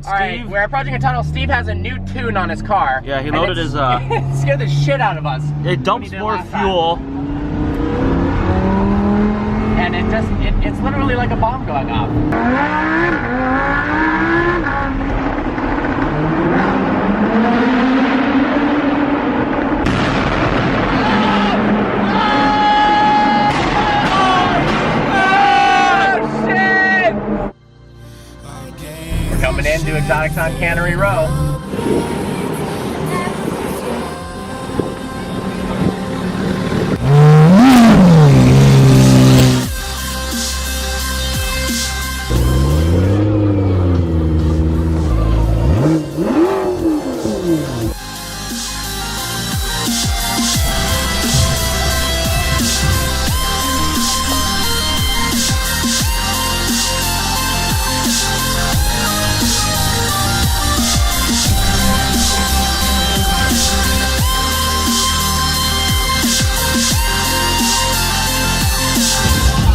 Alright, we're approaching a tunnel. Steve has a new tune on his car. Yeah, he loaded his it scared the shit out of us. It dumps more fuel. And it's literally like a bomb going off. Coming into Exotics on Cannery Row.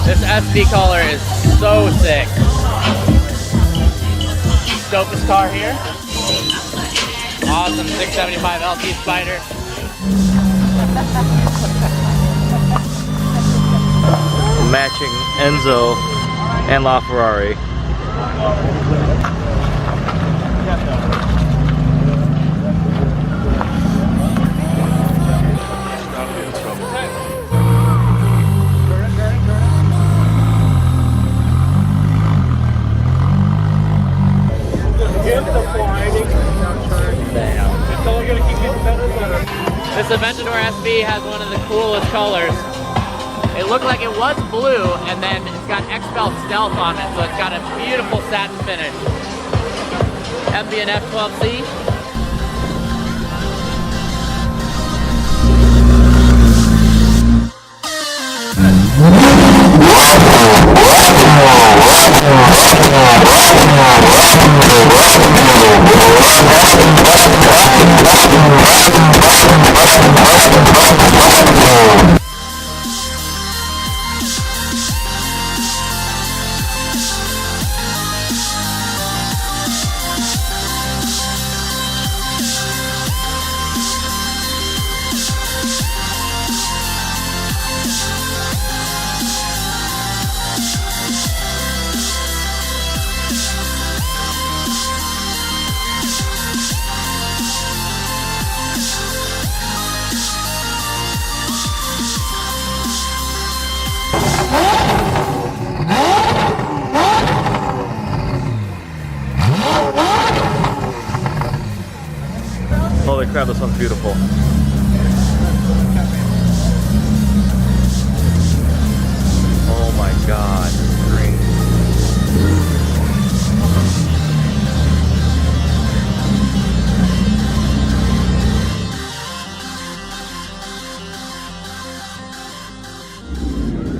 This SD color is so sick. Dopest car here. Awesome 675 LT Spider. Matching Enzo and LaFerrari. This Aventador SB has one of the coolest colors. It looked like it was blue, and then it's got X-Belt Stealth on it, so it's got a beautiful satin finish. MB and F12C. Holy crap, this one's beautiful. Oh my god, this is great.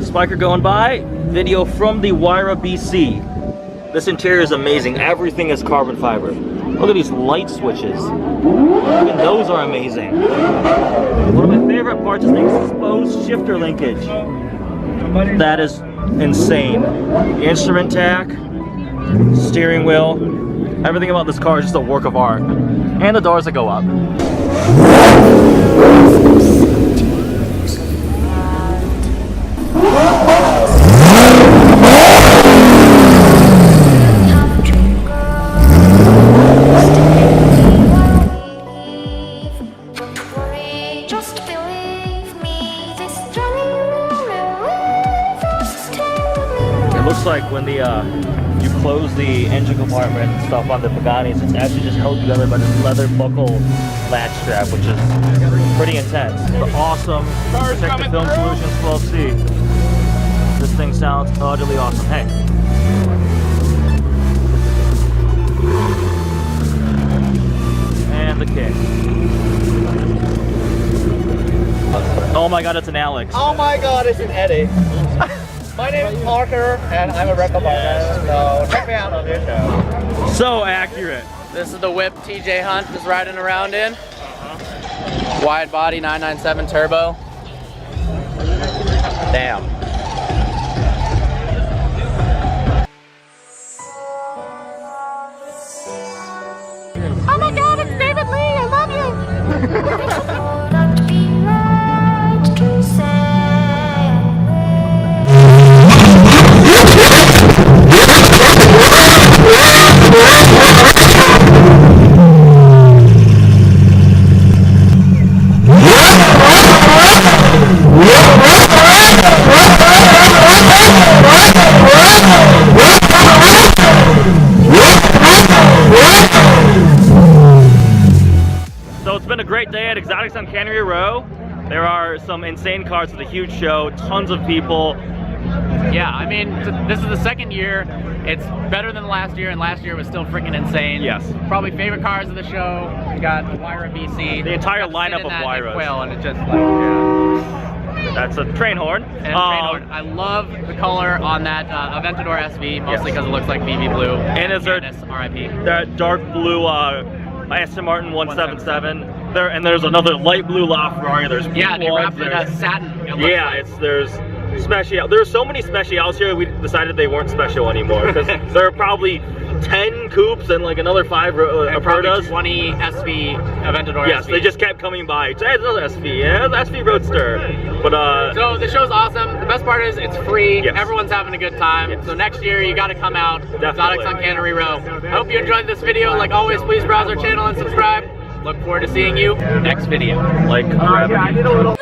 Spiker going by, video from the Wyra, BC. This interior is amazing, everything is carbon fiber. Look at these light switches. Even those are amazing. One of my favorite parts is the exposed shifter linkage. That is insane. The instrument tack, steering wheel, everything about this car is just a work of art. And the doors that go up. Looks like when the you close the engine compartment and stuff on the Paganis, it's actually just held together by this leather buckle latch strap, which is pretty intense. The awesome Protective Film Solutions 12C. This thing sounds utterly awesome. Hey. And the kick. Oh my god, it's an Alex. Oh my god, it's an Eddie. My name is Parker, and I'm a record artist, so check me out on this show. So accurate. This is the whip TJ Hunt is riding around in. Wide body 997 turbo. Damn. Oh my God, it's David Lee! I love So it's been a great day at Exotics on Cannery Row. There are some insane cars. It's a huge show, tons of people. Yeah, I mean, this is the second year. It's better than last year, and last year was still freaking insane. Yes. Probably favorite cars of the show. We got the Wyra BC. The entire lineup of Wyras. Quail, and it just like, yeah. That's a train horn. And train horn. I love the color on that Aventador SV, mostly because it looks like BB blue. And is there RIP. that dark blue Aston Martin 177? There, and there's another light blue LaFerrari. There's yeah, they ones, wrapped it as satin. Yeah, there's special. There's so many specials here. We decided they weren't special anymore because there are probably 10 coupes and like another 5 Apertas. 20 SV Aventador. Yes, SV. they just kept coming by. Hey, it's another SV. Yeah, it's SV Roadster. But so the show's awesome. The best part is it's free. Yes. Everyone's having a good time. Yes. So next year you got to come out. Definitely. Exotics on Cannery Row. I hope you enjoyed this video. Like always, please browse our channel and subscribe. Look forward to seeing you next video. like gravity.